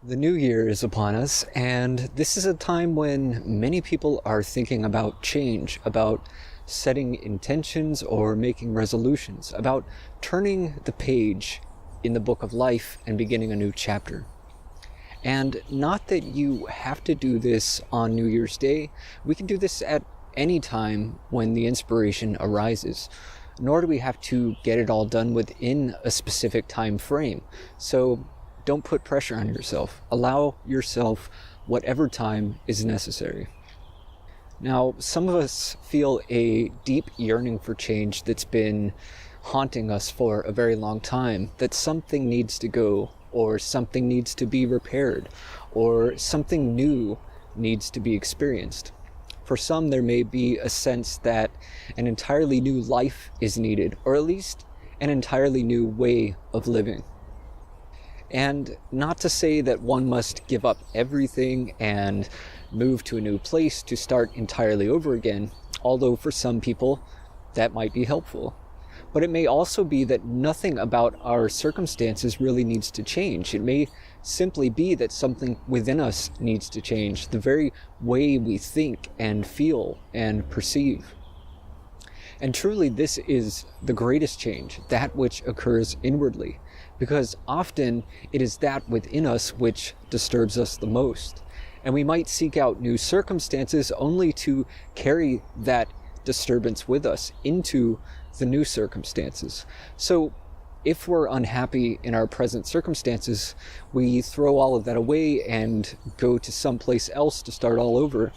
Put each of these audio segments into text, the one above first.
The new year is upon us, and this is a time when many people are thinking about change, about setting intentions or making resolutions, about turning the page in the book of life and beginning a new chapter. And not that you have to do this on New Year's Day. We can do this at any time when the inspiration arises, nor do we have to get it all done within a specific time frame. So don't put pressure on yourself. Allow yourself whatever time is necessary. Now, some of us feel a deep yearning for change that's been haunting us for a very long time, that something needs to go, or something needs to be repaired, or something new needs to be experienced. For some, there may be a sense that an entirely new life is needed, or at least an entirely new way of living. And not to say that one must give up everything and move to a new place to start entirely over again, although for some people that might be helpful. But it may also be that nothing about our circumstances really needs to change. It may simply be that something within us needs to change, the very way we think and feel and perceive. And truly, this is the greatest change, that which occurs inwardly, because often it is that within us which disturbs us the most. And we might seek out new circumstances only to carry that disturbance with us into the new circumstances. So if we're unhappy in our present circumstances, we throw all of that away and go to someplace else to start all over.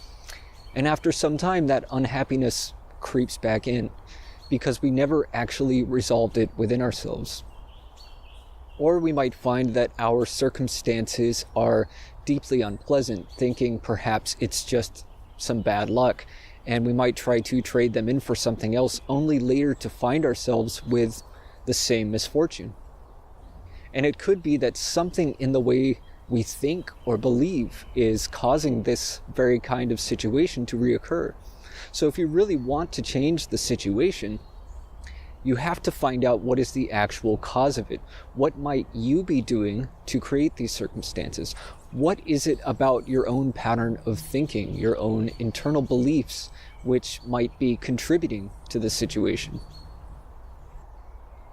And after some time, that unhappiness creeps back in because we never actually resolved it within ourselves. Or we might find that our circumstances are deeply unpleasant, thinking perhaps it's just some bad luck, and we might try to trade them in for something else, only later to find ourselves with the same misfortune. And it could be that something in the way we think or believe is causing this very kind of situation to reoccur. So if you really want to change the situation, you have to find out what is the actual cause of it. What might you be doing to create these circumstances? What is it about your own pattern of thinking, your own internal beliefs, which might be contributing to the situation?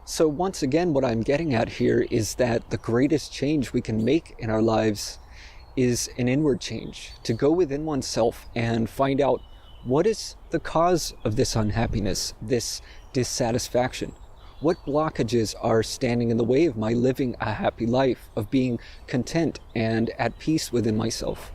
So once again, what I'm getting at here is that the greatest change we can make in our lives is an inward change, to go within oneself and find out what is the cause of this unhappiness, this dissatisfaction. What blockages are standing in the way of my living a happy life, of being content and at peace within myself?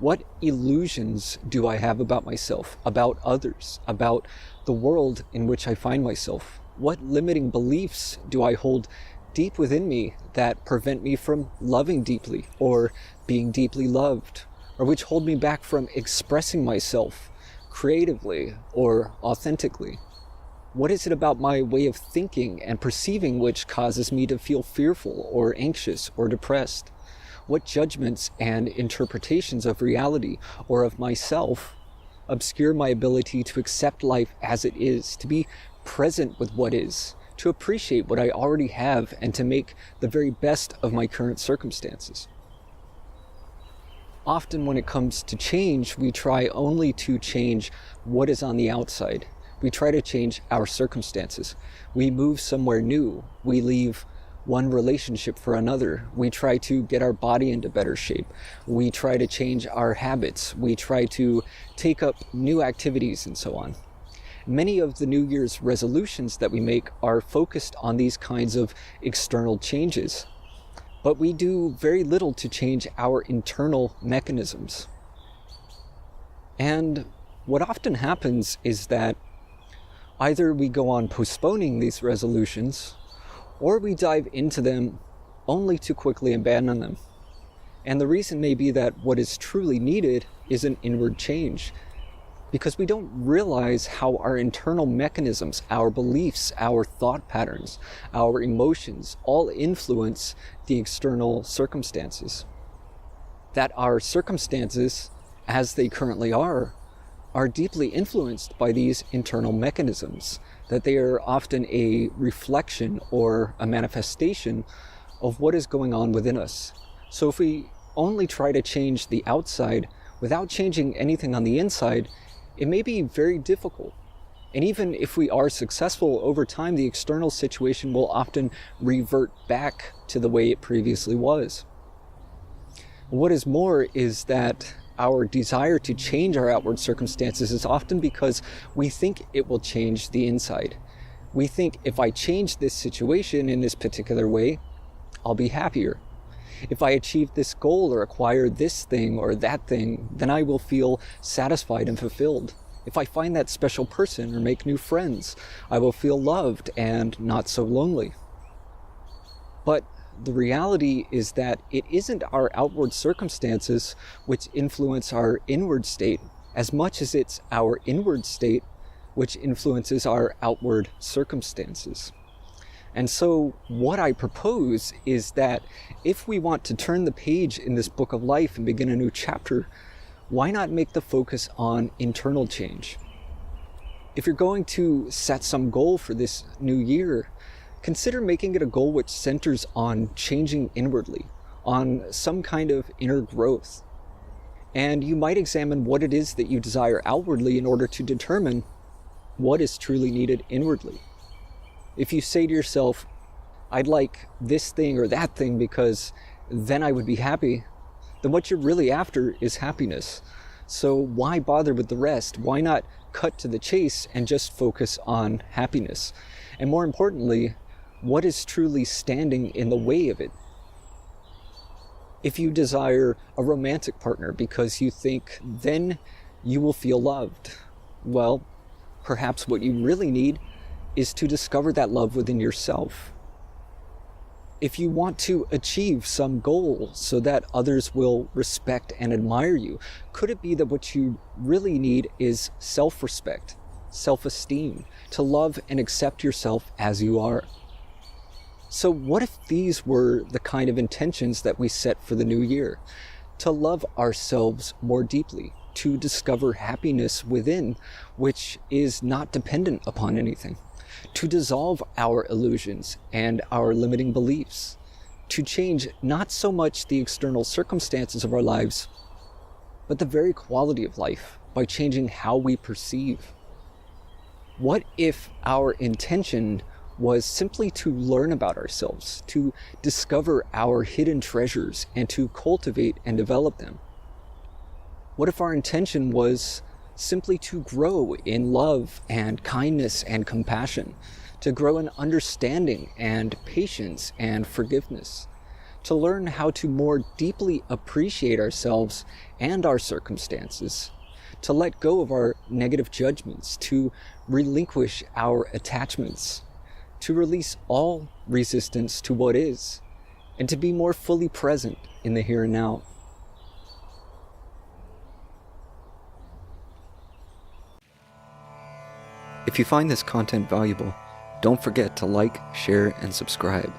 What illusions do I have about myself, about others, about the world in which I find myself? What limiting beliefs do I hold deep within me that prevent me from loving deeply or being deeply loved, or which hold me back from expressing myself creatively or authentically? What is it about my way of thinking and perceiving which causes me to feel fearful or anxious or depressed? What judgments and interpretations of reality or of myself obscure my ability to accept life as it is, to be present with what is, to appreciate what I already have, and to make the very best of my current circumstances? Often when it comes to change, we try only to change what is on the outside. We try to change our circumstances. We move somewhere new. We leave one relationship for another. We try to get our body into better shape. We try to change our habits. We try to take up new activities and so on. Many of the New Year's resolutions that we make are focused on these kinds of external changes. But we do very little to change our internal mechanisms. And what often happens is that either we go on postponing these resolutions, or we dive into them only to quickly abandon them. And the reason may be that what is truly needed is an inward change, because we don't realize how our internal mechanisms, our beliefs, our thought patterns, our emotions all influence the external circumstances. That our circumstances, as they currently are deeply influenced by these internal mechanisms, that they are often a reflection or a manifestation of what is going on within us. So if we only try to change the outside without changing anything on the inside, it may be very difficult. And even if we are successful over time, the external situation will often revert back to the way it previously was. What is more is that our desire to change our outward circumstances is often because we think it will change the inside. We think if I change this situation in this particular way, I'll be happier. If I achieve this goal or acquire this thing or that thing, then I will feel satisfied and fulfilled. If I find that special person or make new friends, I will feel loved and not so lonely. But the reality is that it isn't our outward circumstances which influence our inward state as much as it's our inward state which influences our outward circumstances. And so what I propose is that if we want to turn the page in this book of life and begin a new chapter, why not make the focus on internal change? If you're going to set some goal for this new year, consider making it a goal which centers on changing inwardly, on some kind of inner growth. And you might examine what it is that you desire outwardly in order to determine what is truly needed inwardly. If you say to yourself, I'd like this thing or that thing because then I would be happy, then what you're really after is happiness. So why bother with the rest? Why not cut to the chase and just focus on happiness? And more importantly, what is truly standing in the way of it? If you desire a romantic partner because you think then you will feel loved, well, perhaps what you really need is to discover that love within yourself. If you want to achieve some goal so that others will respect and admire you, could it be that what you really need is self-respect, self-esteem, to love and accept yourself as you are? So what if these were the kind of intentions that we set for the new year? To love ourselves more deeply, to discover happiness within, which is not dependent upon anything. To dissolve our illusions and our limiting beliefs, to change not so much the external circumstances of our lives, but the very quality of life by changing how we perceive. What if our intention was simply to learn about ourselves, to discover our hidden treasures and to cultivate and develop them? What if our intention was simply to grow in love and kindness and compassion, to grow in understanding and patience and forgiveness, to learn how to more deeply appreciate ourselves and our circumstances, to let go of our negative judgments, to relinquish our attachments, to release all resistance to what is, and to be more fully present in the here and now. If you find this content valuable, don't forget to like, share, and subscribe.